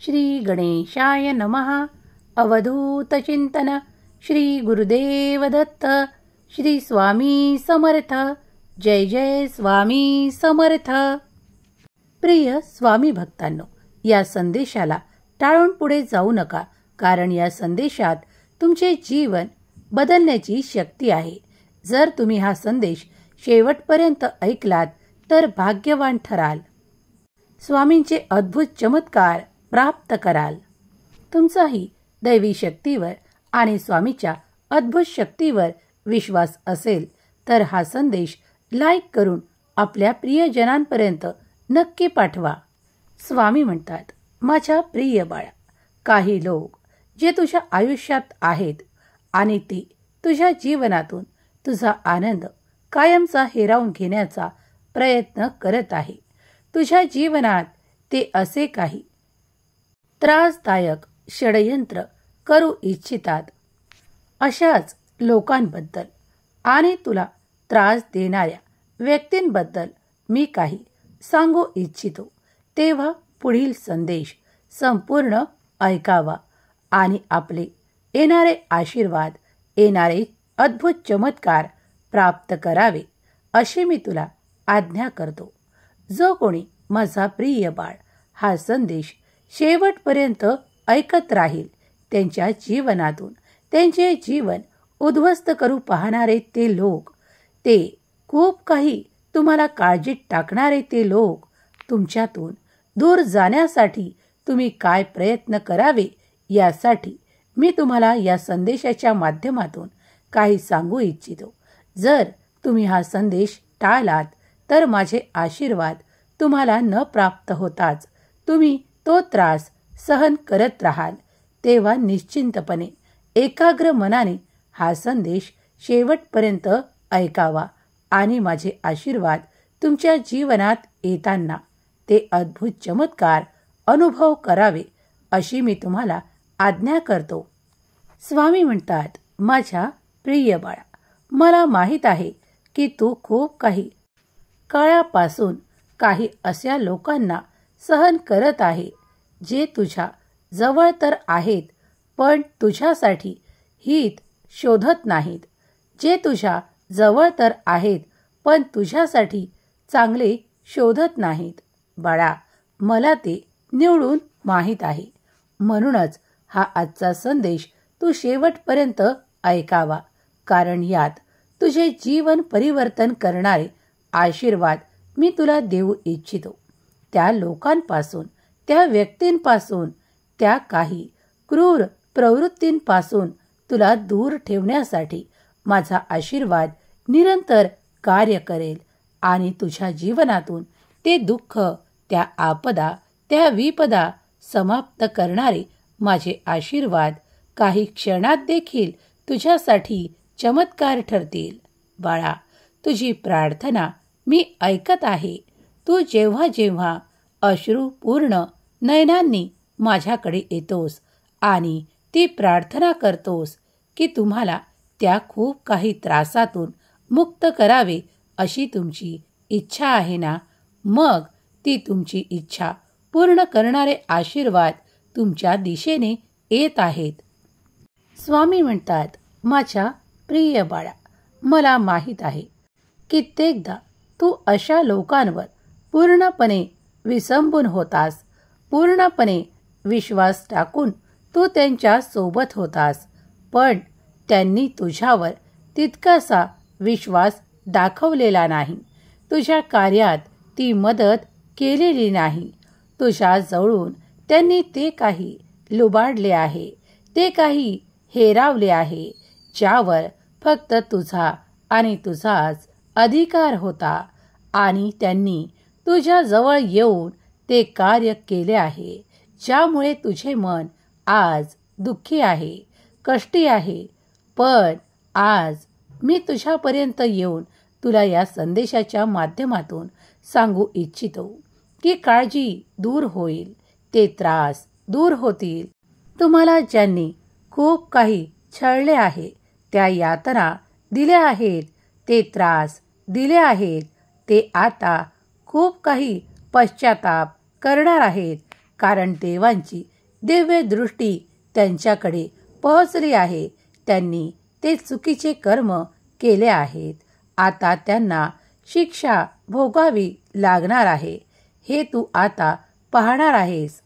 श्री गणेशाय नमः. अवधूत चिंतन. श्री गुरुदेव दत्त. श्री स्वामी समर्थ. जय जय स्वामी समर्थ. प्रिय स्वामी भक्तांनो, या संदेशाला टाळून पुढे जाऊ नका, कारण या संदेशात तुमचे जीवन बदलण्याची शक्ती आहे. जर तुम्ही हा संदेश शेवटपर्यंत ऐकलात तर भाग्यवान ठराल. स्वामींचे अद्भुत चमत्कार प्राप्त कराल. तुमचाही दैवी शक्तीवर आणि स्वामीच्या अद्भुत शक्तीवर विश्वास असेल तर हा संदेश लाईक करून आपल्या प्रियजनांपर्यंत नक्की पाठवा. स्वामी म्हणतात, माझ्या प्रिय बाळा, काही लोक जे तुझ्या आयुष्यात आहेत आणि ते तुझ्या जीवनातून तुझा आनंद कायमचा हिरावून घेण्याचा प्रयत्न करत आहे. तुझ्या जीवनात ते असे काही त्रासदायक षडयंत्र करू इच्छितात. अशाच लोकांबद्दल आणि तुला त्रास देणाऱ्या व्यक्तींबद्दल मी काही सांगू इच्छितो. तेव्हा पुढील संदेश संपूर्ण ऐकावा आणि आपले येणारे आशीर्वाद, येणारे अद्भुत चमत्कार प्राप्त करावे अशी मी तुला आज्ञा करतो. जो कोणी माझा प्रिय बाळ हा संदेश शेवटपर्यंत ऐकत राहील, त्यांच्या जीवनातून त्यांचे जीवन उद्ध्वस्त करू पाहणारे ते लोक, ते खूप काही तुम्हाला काळजीत टाकणारे ते लोक, तुमच्यातून दूर जाण्यासाठी तुम्ही काय प्रयत्न करावे यासाठी मी तुम्हाला या संदेशाच्या माध्यमातून काही सांगू इच्छितो. जर तुम्ही हा संदेश टाळलात तर माझे आशीर्वाद तुम्हाला न प्राप्त होताच तुम्ही तो त्रास सहन करत राहाल. तेव्हा निश्चिंतपणे एकाग्र मनाने हा संदेश शेवटपर्यंत ऐकावा आणि माझे आशीर्वाद तुमच्या जीवनात येताना ते अद्भुत चमत्कार अनुभव करावे अशी मी तुम्हाला आज्ञा करतो. स्वामी म्हणतात, माझ्या प्रिय बाळा, मला माहीत आहे की तू खूप काही काळापासून काही अशा लोकांना सहन करत आहे जे तुझ्या जवळ तर आहेत पण तुझ्यासाठी हित शोधत नाहीत, जे तुझ्या जवळ तर आहेत पण तुझ्यासाठी चांगले शोधत नाहीत. बाळा, मला ते निवडून माहीत आहे. म्हणूनच हा आजचा संदेश तू शेवटपर्यंत ऐकावा, कारण यात तुझे जीवन परिवर्तन करणारे आशीर्वाद मी तुला देऊ इच्छितो. त्या लोकांपासून, त्या व्यक्तींपासून, त्या काही क्रूर प्रवृत्तींपासून तुला दूर ठेवण्यासाठी माझा आशीर्वाद निरंतर कार्य करेल आणि तुझ्या जीवनातून ते दुःख, त्या आपदा, त्या विपदा समाप्त करणारे माझे आशीर्वाद काही क्षणात देखील तुझ्यासाठी चमत्कार ठरतील. बाळा, तुझी प्रार्थना मी ऐकत आहे. तू जेव्हा जेव्हा अश्रूपूर्ण नयनांनी माझ्याकडे येतोस आणि ती प्रार्थना करतोस की तुम्हाला त्या खूप काही त्रासातून मुक्त करावे अशी तुमची इच्छा आहे ना, मग ती तुमची इच्छा पूर्ण करणारे आशीर्वाद तुमच्या दिशेने येत आहेत. स्वामी म्हणतात, माझ्या प्रिय बाळा, मला माहीत आहे कित्येकदा तू अशा लोकांवर पूर्णपणे विसंबून होतास. पूर्णपणे विश्वास टाकून तू त्यांच्या सोबत होतास, पण त्यांनी तुझ्यावर तितकासा विश्वास दाखवलेला नाही. तुझ्या कार्यात ती मदत केलेली नाही. तुझ्या जवळून त्यांनी ते काही लुबाडले आहे, ते काही हेरावले आहे ज्यावर फक्त तुझा आणि तुझाच अधिकार होता, आणि त्यांनी तुझ्या जवळ येऊन ते कार्य केले आहे ज्यामुळे तुझे मन आज दुःखी आहे, कष्टी आहे. पण आज मी तुझ्यापर्यंत येऊन तुला या संदेशाच्या माध्यमातून सांगू इच्छितो की काळजी दूर होईल, ते त्रास दूर होतील. तुम्हाला ज्यांनी खूप काही छळले आहे, त्या यातना दिल्या आहेत, ते त्रास दिले आहेत, ते आता खूप काही पश्चाताप करणार आहेत, कारण देवांची दिव्य दृष्टी त्यांच्याकडे पोहोचली आहे. त्यांनी ते चुकीचे कर्म केले आहेत. आता त्यांना शिक्षा भोगावी लागणार आहे. हे तू आता पाहणार आहेस.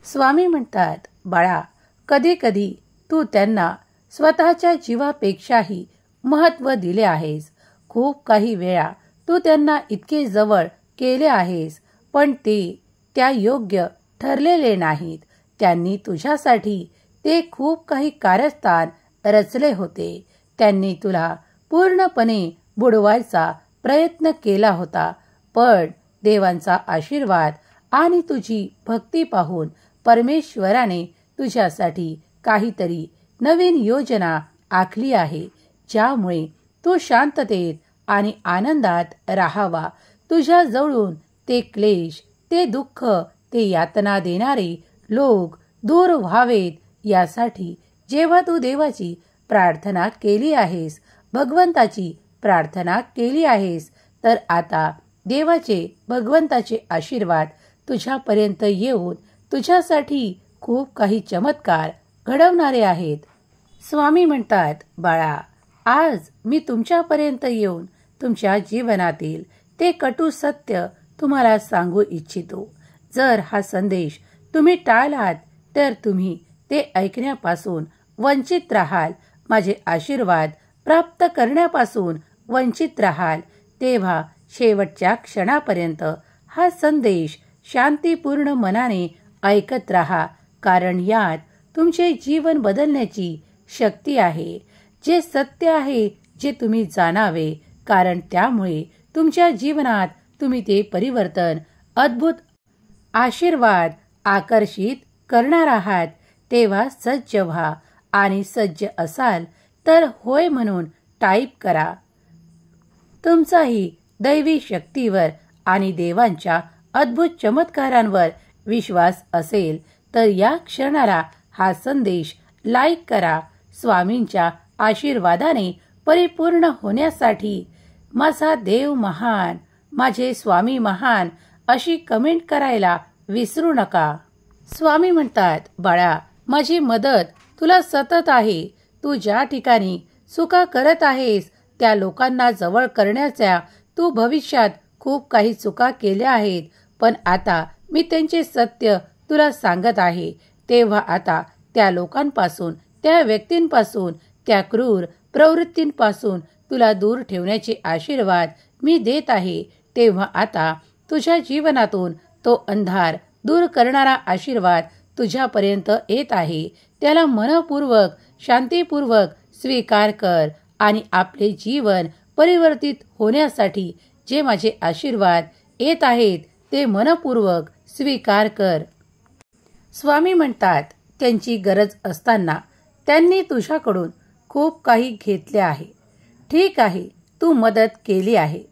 स्वामी म्हणतात, बाळा, कधी कधी तू त्यांना स्वतःच्या जीवापेक्षाही महत्त्व दिले आहेस. खूप काही वेळा तू त्यांना इतके जवळ केले आहेस, पण ते त्या योग्य ठरलेले नाहीत. त्यांनी तुझ्यासाठी ते खूप काही कारस्थान रचले होते. त्यांनी तुला पूर्णपणे बुडवायचा प्रयत्न केला होता. पण देवांचा आशीर्वाद आणि तुझी भक्ती पाहून परमेश्वराने तुझ्यासाठी काहीतरी नवीन योजना आखली आहे, ज्यामुळे तू शांततेत आणि आनंदात राहावा. तुझ्या जवळून ते क्लेश, ते दुःख, ते यातना देणारे लोक दूर व्हावेत. यासाठी जेव्हा तू देवाची प्रार्थना केली आहेस, भगवंताची प्रार्थना केली आहेस, तर आता देवाचे, भगवंताचे आशीर्वाद तुझ्यापर्यंत येऊन तुझ्यासाठी खूप काही चमत्कार घडवणारे आहेत. स्वामी म्हणतात, बाळा, आज मी तुमच्यापर्यंत येऊन तुमच्या जीवनातील ते कटू सत्य तुम्हाला सांगू इच्छितो. जर हा संदेश तुम्ही टाळलात तर तुम्ही ते ऐकण्यापासून वंचित राहाल, माझे आशीर्वाद प्राप्त करण्यापासून वंचित राहाल. तेव्हा शेवटच्या क्षणापर्यंत हा संदेश शांतीपूर्ण मनाने ऐकत राहा, कारण यात तुमचे जीवन बदलण्याची शक्ती आहे. जे सत्य आहे, जे तुम्ही जाणावे, कारण त्यामुळे तुमच्या जीवनात तुम्ही ते परिवर्तन, अद्भुत आशीर्वाद आकर्षित करणार आहात. तेव्हा सज्ज व्हा आणि सज्ज असाल तर होय म्हणून टाईप करा. तुमचाही दैवी शक्तीवर आणि देवांच्या अद्भुत चमत्कारांवर विश्वास असेल तर या क्षणाला हा संदेश लाईक करा. स्वामींच्या आशीर्वादाने परिपूर्ण होण्यासाठी माझा देव महान, माझे स्वामी महान अशी कमेंट करायला विसरू नका. स्वामी म्हणतात, बाळा, माझी मदत तुला सतत आहे. तू ज्या ठिकाणी चुका करत आहेस त्या लोकांना जवळ करण्याच्या तू भविष्यात खूप काही चुका केल्या आहेत, पण आता मी त्यांचे सत्य तुला सांगत आहे. तेव्हा आता त्या लोकांपासून, त्या व्यक्तींपासून, त्या क्रूर प्रवृत्तींपासून तुला दूर ठेवण्याचे आशीर्वाद मी देत आहे. तेव्हा आता तुझ्या जीवनातून तो अंधार दूर करणारा आशीर्वाद तुझ्यापर्यंत येत आहे. त्याला मनपूर्वक, शांतीपूर्वक स्वीकार कर आणि आपले जीवन परिवर्तित होण्यासाठी जे माझे आशीर्वाद येत आहेत ते मनपूर्वक स्वीकार कर. स्वामी म्हणतात, त्यांची गरज असताना त्यांनी तुझ्याकडून खूप काही घेतले आहे. ठीक आहे, तू मदत केली आहे,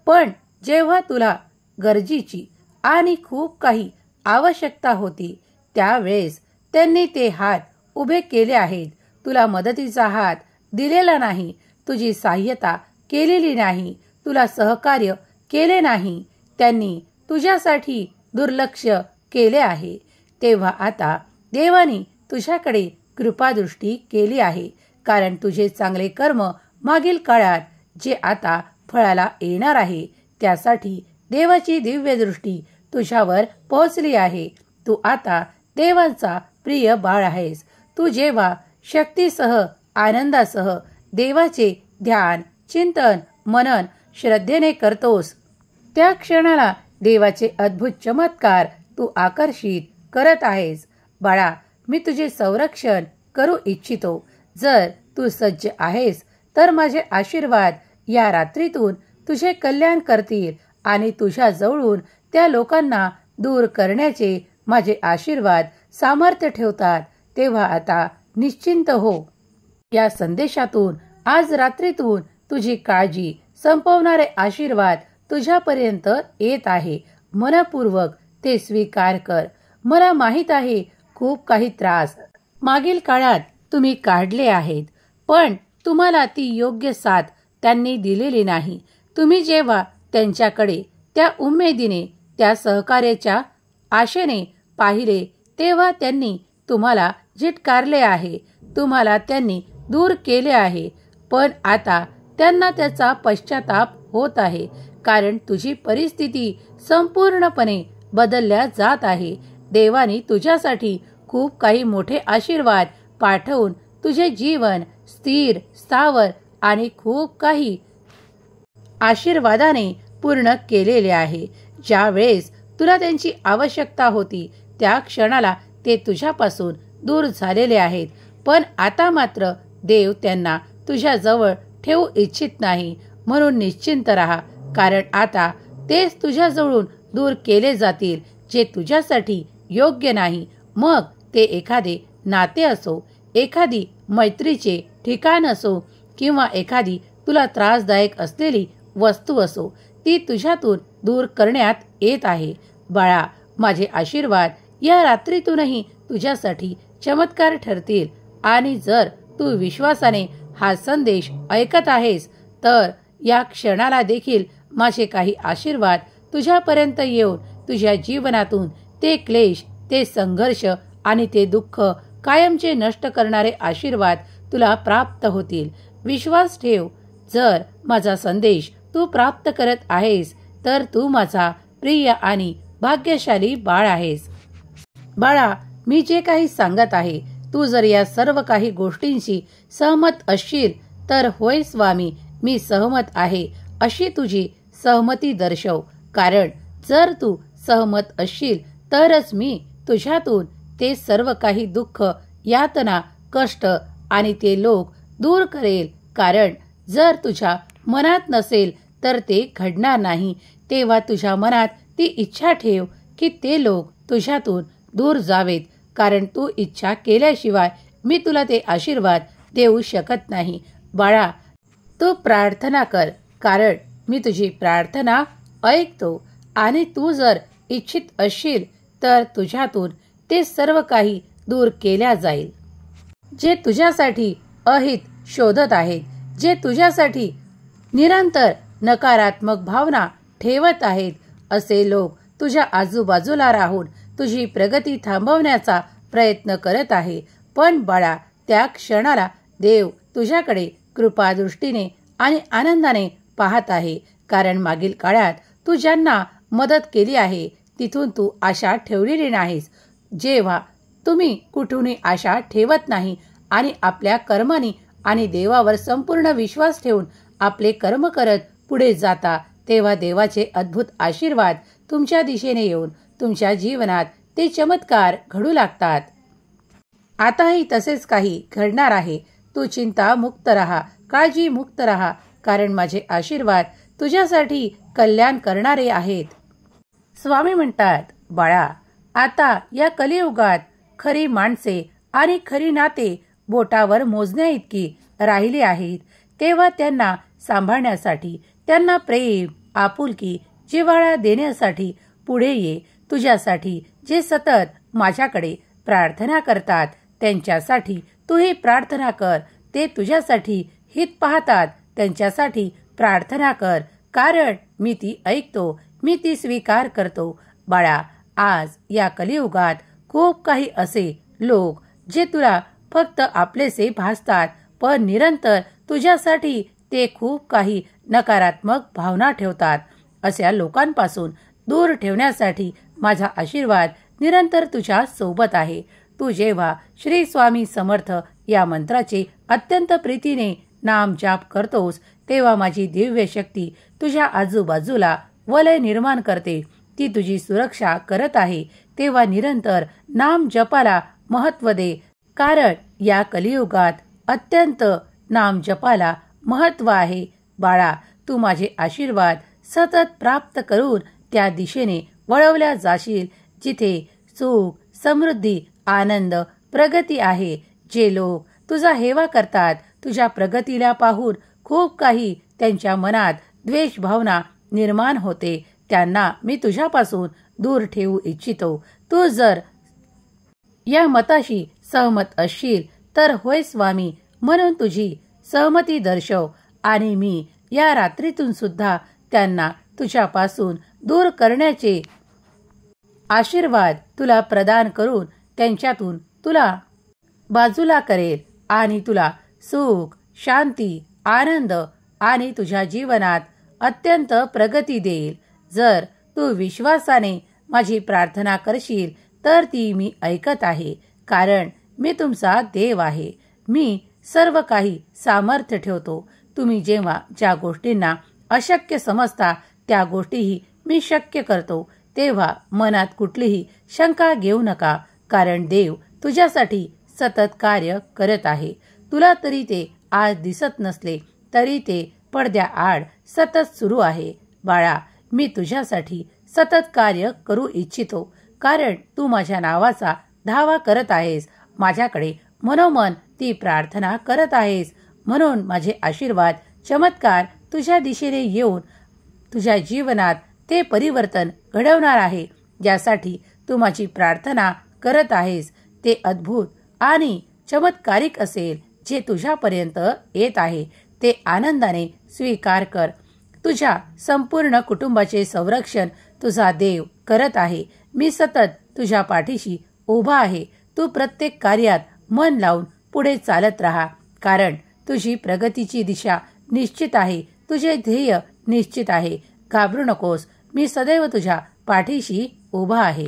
पण जेव्हा तुला गरजेची आणि खूप काही आवश्यकता होती त्यावेळेस त्यांनी ते हात उभे केले आहेत. तुला मदतीचा हात दिलेला नाही, तुझी सहाय्यता केलेली नाही, तुला सहकार्य केले नाही. त्यांनी तुझ्यासाठी दुर्लक्ष केले आहे. तेव्हा आता देवाने तुझ्याकडे कृपादृष्टी केली आहे, कारण तुझे चांगले कर्म मागील काळात जे आता फळाला येणार आहे त्यासाठी देवाची दिव्य दृष्टी तुझ्यावर पोहोचली आहे. तू आता देवाचा प्रिय बाळ आहेस. तू जेव्हा शक्तीसह, आनंदासह देवाचे ध्यान, चिंतन, मनन श्रद्धेने करतोस त्या क्षणाला देवाचे अद्भुत चमत्कार तू आकर्षित करत आहेस. बाळा, मी तुझे संरक्षण करू इच्छितो. जर तू सज्ज आहेस तर माझे आशीर्वाद या रात्रीतून तुझे कल्याण करतील आणि तुझ्या जवळून त्या लोकांना दूर करण्याचे माझे आशीर्वाद सामर्थ्य ठेवतात. तेव्हा आता निश्चिंत हो. या संदेशातून आज रात्रीतून तुझी काळजी संपवणारे आशीर्वाद तुझ्यापर्यंत येत आहे. मनपूर्वक ते स्वीकार कर. मला माहित आहे खूप काही त्रास मागील काळात तुम्ही काढले आहेत, पण तुम्हाला ती योग्य साथ त्यांनी दिलेली नाही. तुम्ही जेव्हा त्यांच्याकडे त्या उमेदीने, त्या सहकार्याच्या आशेने पाहिले तेव्हा त्यांनी तुम्हाला झिटकारले आहे, तुम्हाला त्यांनी दूर केले आहे, पण आता त्यांना त्याचा पश्चाताप होत आहे, कारण तुझी परिस्थिती संपूर्णपणे बदलल्या जात आहे. देवाने तुझ्यासाठी खूप काही मोठे आशीर्वाद पाठवून तुझे जीवन स्थिर, स्थावर आणि खूप काही आशीर्वादाने पूर्ण केलेले आहे. ज्या वेळेस तुला त्यांची आवश्यकता होती त्या क्षणाला ते तुझ्यापासून दूर झालेले आहेत, पण आता मात्र देव त्यांना तुझ्याजवळ ठेवू इच्छित नाही. म्हणून निश्चिंत राहा, कारण आता तेच तुझ्याजवळून दूर केले जातील जे तुझ्यासाठी योग्य नाही. मग ते एखादे नाते असो, एखादी मैत्रीचे ठिकाण असो किंवा एखादी तुला त्रासदायक असलेली वस्तू असो, ती तुझ्यातून दूर करण्यात येत आहे. बाळा, माझे आशीर्वाद या रात्रीतूनही तुझ्यासाठी चमत्कार ठरतील. आणि जर तू विश्वासाने हा संदेश ऐकत आहेस तर या क्षणाला देखील माझे काही आशीर्वाद तुझ्यापर्यंत येऊन तुझ्या जीवनातून ते क्लेश, ते संघर्ष आणि ते दुःख कायमचे नष्ट करणारे आशीर्वाद तुला प्राप्त होतील. विश्वास ठेव, जर माझा संदेश तू प्राप्त करत आहेस तर तू माझा प्रिय आणि भाग्यशाली बाळ आहेस. बाळा, मी जे काही सांगत आहे, तू जर या सर्व काही गोष्टींशी सहमत असशील तर होय स्वामी, मी सहमत आहे अशी तुझी सहमती दर्शव. कारण जर तू सहमत असशील तरच मी तुझ्यातून ते सर्व काही दुःख, यातना, कष्ट आणि ते लोक दूर करेल. कारण जर तुझ्या मनात नसेल तर ते घडणार नाही. तेव्हा तुझ्या मनात ती इच्छा ठेव की ते लोक तुझ्यातून दूर जावेत, कारण तू इच्छा केल्याशिवाय मी तुला ते आशीर्वाद देऊ शकत नाही. बाळा, तू प्रार्थना कर, कारण मी तुझी प्रार्थना ऐकतो. आणि तू जर इच्छित असशील तर तुझ्यातून ते सर्व काही दूर केल्या जाईल. जे तुझ्यासाठी अहित शोधत आहेत, जे तुझ्यासाठी निरंतर नकारात्मक भावना ठेवत आहेत, असे लोक तुझ्या आजूबाजूला राहून तुझी प्रगती थांबवण्याचा प्रयत्न करत आहे. पण बाळा, त्या क्षणाला देव तुझ्याकडे कृपादृष्टीने आणि आनंदाने पाहत आहे. कारण मागील काळात तू ज्यांना मदत केली आहे तिथून तू आशा ठेवलेली नाहीस. जेव्हा तुम्ही कुठूनही आशा ठेवत नाही आणि आपल्या कर्मानी आणि देवावर संपूर्ण विश्वास ठेवून आपले कर्म करत पुढे जाता, तेव्हा देवाचे अद्भुत आशीर्वाद तुमच्या दिशेने येऊन तुमच्या जीवनात ते चमत्कार घडू लागतात. आताही तसेच काही घडणार आहे. तू चिंता मुक्त राहा, काळजी मुक्त राहा, कारण माझे आशीर्वाद तुझ्यासाठी कल्याण करणारे आहेत. स्वामी म्हणतात, बाळा, आता या कलियुगात खरी माणसे आणि खरी नाते बोटावर मोजण्या इतकी राहिली आहेत. तेव्हा त्यांना सांभाळण्यासाठी, त्यांना प्रेम, आपुलकी, जिव्हाळा देण्यासाठी पुढे ये. तुझ्यासाठी जे सतत माझ्याकडे प्रार्थना करतात त्यांच्यासाठी तूही प्रार्थना कर. ते तुझ्यासाठी हित पाहतात, त्यांच्यासाठी प्रार्थना कर, कारण मी ती ऐकतो, मी ती स्वीकार करतो. बाळा, आज या कलियुगात खूप काही असे लोक जे तुला फक्त आपलेसे भासतात, पण निरंतर तुझ्यासाठी ते खूप काही नकारात्मक भावना ठेवतात. अशा लोकांपासून दूर ठेवण्यासाठी माझा आशीर्वाद निरंतर तुझ्या सोबत आहे. तू जेव्हा श्री स्वामी समर्थ या मंत्राचे अत्यंत प्रीतीने नाम जाप करतोस, तेव्हा माझी दिव्य शक्ती तुझ्या आजूबाजूला वलय निर्माण करते. ती तुझी सुरक्षा करत आहे. तेव्हा निरंतर नाम जपाला महत्त्व दे, कारण या कलियुगात अत्यंत नाम जपाला महत्त्व आहे. बाळा, तू माझे आशीर्वाद सतत प्राप्त करून त्या दिशेने वळवल्या जाशील जिथे सुख, समृद्धी, आनंद, प्रगती आहे. जे लोक तुझा हेवा करतात, तुझ्या प्रगतीला पाहून खूप काही त्यांच्या मनात द्वेष भावना निर्माण होते, त्यांना मी तुझ्यापासून दूर ठेवू इच्छितो. तू जर या मताशी सहमत असशील तर होय स्वामी, म्हणून तुझी सहमती दर्शव आणि मी या रात्रीतून सुद्धा त्यांना तुझ्यापासून दूर करण्याचे आशीर्वाद तुला प्रदान करून त्यांच्यातून तुला बाजूला करेल आणि तुला सुख, शांती, आनंद आणि तुझ्या जीवनात अत्यंत प्रगती देईल. जर तू विश्वासाने माझी प्रार्थना करशील तर ती मी ऐकत आहे, कारण मी तुमचा देव आहे. मी सर्व काही सामर्थ्य ठेवतो. तुम्ही जेव्हा ज्या गोष्टींना अशक्य समजता त्या गोष्टीही मी शक्य करतो, तेव्हा मनात कुठलीही शंका घेऊ नका, कारण देव तुझ्यासाठी सतत कार्य करत आहे. तुला तरी ते आज दिसत नसले तरी ते पडद्याआड सतत सुरू आहे. बाळा, मी तुझ्यासाठी सतत कार्य करू इच्छितो, कारण तू माझ्या नावाचा धावा करत आहेस, माझ्याकडे मनोमन ती प्रार्थना करत आहेस. म्हणून माझे आशीर्वाद, चमत्कार तुझ्या दिशेने येऊन तुझ्या जीवनात ते परिवर्तन घडवणार आहे. ज्यासाठी तू माझी प्रार्थना करत आहेस ते अद्भुत आणि चमत्कारिक असेल. जे तुझ्यापर्यंत येत आहे ते आनंदाने स्वीकार कर. तुझ्या संपूर्ण कुटुंबाचे संरक्षण तुझा देव करत आहे. मी सतत तुझ्या पाठीशी उभा आहे. तू प्रत्येक कार्यात मन लावून पुढे चालत राहा, कारण तुझी प्रगतीची दिशा निश्चित आहे. तुझे ध्येय निश्चित आहे. घाबरू नकोस, मी सदैव तुझ्या पाठीशी उभा आहे.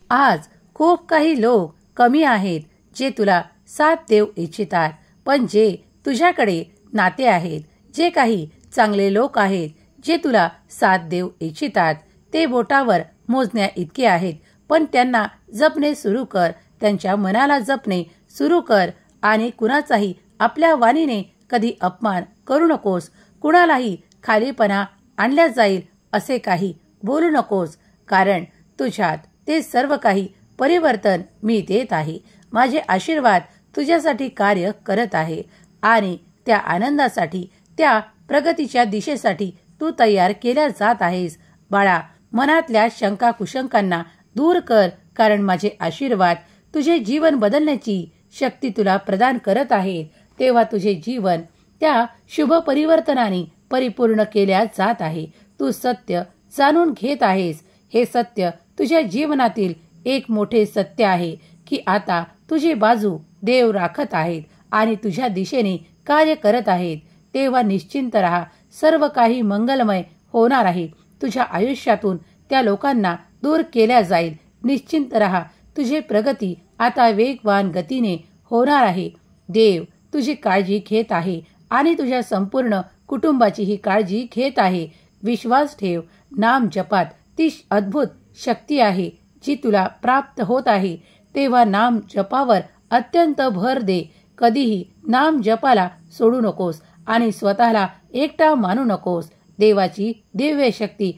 आज खूप काही लोक कमी आहेत जे तुला साथ देऊ इच्छितात, पण जे तुझ्याकडे नाते आहेत, जे काही चांगले लोक आहेत जे तुला साथ देऊ इच्छितात, ते बोटावर मोजण्या इतके आहेत. पण त्यांना जपणे सुरू कर, त्यांच्या मनाला जपणे सुरू कर आणि कुणाचाही आपल्या वाणीने कधी अपमान करू नकोस. कुणालाही खालीपणा आणल्या जाईल असे काही बोलू नकोस, कारण तुझ्यात ते सर्व काही परिवर्तन मी देत आहे. माझे आशीर्वाद तुझ्यासाठी कार्य करत आहे आणि त्या आनंदासाठी, त्या प्रगतीच्या दिशेसाठी तू तयार केल्या जात आहेस. बाळा, मनातल्या शंका कुशंकांना दूर कर, कारण माझे आशीर्वाद तुझे जीवन बदलण्याची शक्ती तुला प्रदान करत आहे. तेव्हा तुझे जीवन त्या शुभ परिवर्तनाने परिपूर्ण केल्या जात आहे. तू सत्य जाणून घेत आहेस. हे सत्य तुझ्या जीवनातील एक मोठे सत्य आहे की आता तुझी बाजू देव राखत आहेत आणि तुझ्या दिशेने कार्य करत आहेत. तेव्हा निश्चिंत राहा, सर्व काही मंगलमय होणार आहे. तुझ्या आयुष्यातून त्या लोकांना दूर केल्या जाईल. निश्चिंत राहा, तुझी प्रगती आता वेगवान गतीने होणार आहे. देव तुझी काळजी घेत आहे आणि तुझ्या संपूर्ण कुटुंबाचीही काळजी घेत आहे. विश्वास ठेव, नाम जपात ती अद्भुत शक्ती आहे जी तुला प्राप्त होत आहे. तेव्हा नाम जपावर अत्यंत भर दे. कधीही नाम जपाला सोडू नकोस आणि स्वतःला एकटा मानू नकोस. देवाची दिव्य शक्ती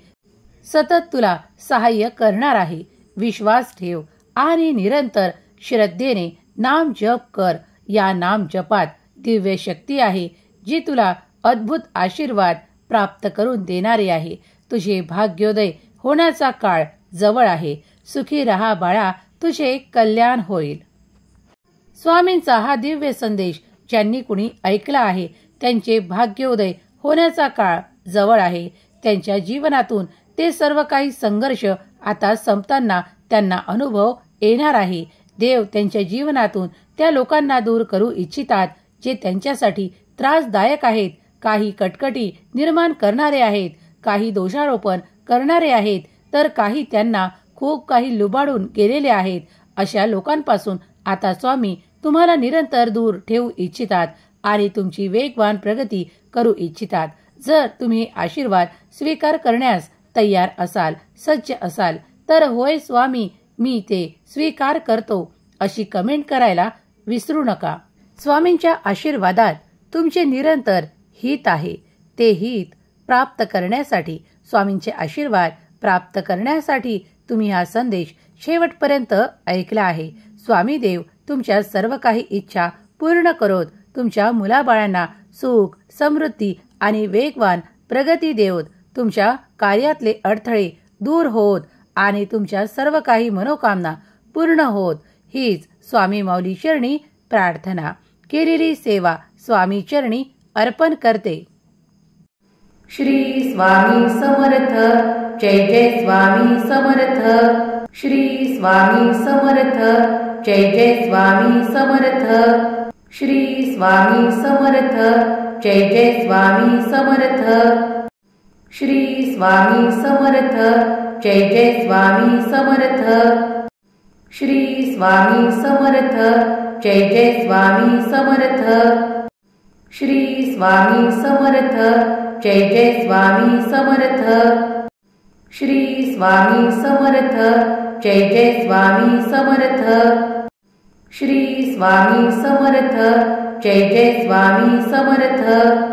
सतत तुला सहाय्य करणार आहे. विश्वास ठेव आणि निरंतर श्रद्धेने नाम जप कर. या नाम जपात दिव्य शक्ती आहे जी तुला अद्भुत आशीर्वाद प्राप्त करून देणारी आहे. तुझे भाग्योदय होण्याचा काळ जवळ आहे. सुखी रहा बाळा, तुझे कल्याण होईल. स्वामींचा हा दिव्य संदेश ज्यांनी कुणी ऐकला आहे त्यांचे भाग्योदय होण्याचा काळ जवळ आहे. त्यांच्या जीवनातून ते सर्व काही संघर्ष आता संपताना त्यांना अनुभव येणार आहे. देव त्यांच्या जीवनातून त्या लोकांना दूर करू इच्छितात जे त्यांच्यासाठी त्रासदायक आहेत, काही कटकटी निर्माण करणारे आहेत, काही दोषारोपण करणारे आहेत, तर काही त्यांना खूप काही लुबाडून गेलेले आहेत. अशा लोकांपासून आता स्वामी तुम्हाला निरंतर दूर ठेवू इच्छितात आणि तुमची वेगवान प्रगती करू इच्छितात. जर तुम्ही आशीर्वाद स्वीकार करण्यास तयार असाल, सज्ज असाल, तर होय स्वामी, मी ते स्वीकार करतो अशी कमेंट करायला विसरू नका. स्वामींच्या आशीर्वादात तुमचे निरंतर हित आहे. ते हित प्राप्त करण्यासाठी, स्वामींचे आशीर्वाद प्राप्त करण्यासाठी तुम्ही हा संदेश शेवटपर्यंत ऐकला आहे. स्वामी देव तुमच्या सर्व काही इच्छा पूर्ण करोत. तुमच्या मुलाबाळांना सुख, समृद्धी आणि वेगवान प्रगती देवत. तुमच्या कार्यातले अडथळे दूर होत आणि तुमच्या सर्व काही मनोकामना पूर्ण होत. हीच स्वामी माऊली चरणी प्रार्थना. केलेली सेवा स्वामी चरणी अर्पण करते. श्री स्वामी समर्थ. जय जय स्वामी समर्थ. श्री स्वामी समर्थ. जय जय स्वामी समर्थ. श्री स्वामी समर्थ. जय जय स्वामी समर्थ. श्री स्वामी समर्थ. जय जय स्वामी समर्थ. श्री स्वामी समर्थ. जय जय स्वामी समर्थ. श्री स्वामी समर्थ. जय जय स्वामी समर्थ. श्री स्वामी समर्थ. जय जय स्वामी समर्थ. श्री स्वामी समर्थ. जय जय स्वामी समर्थ.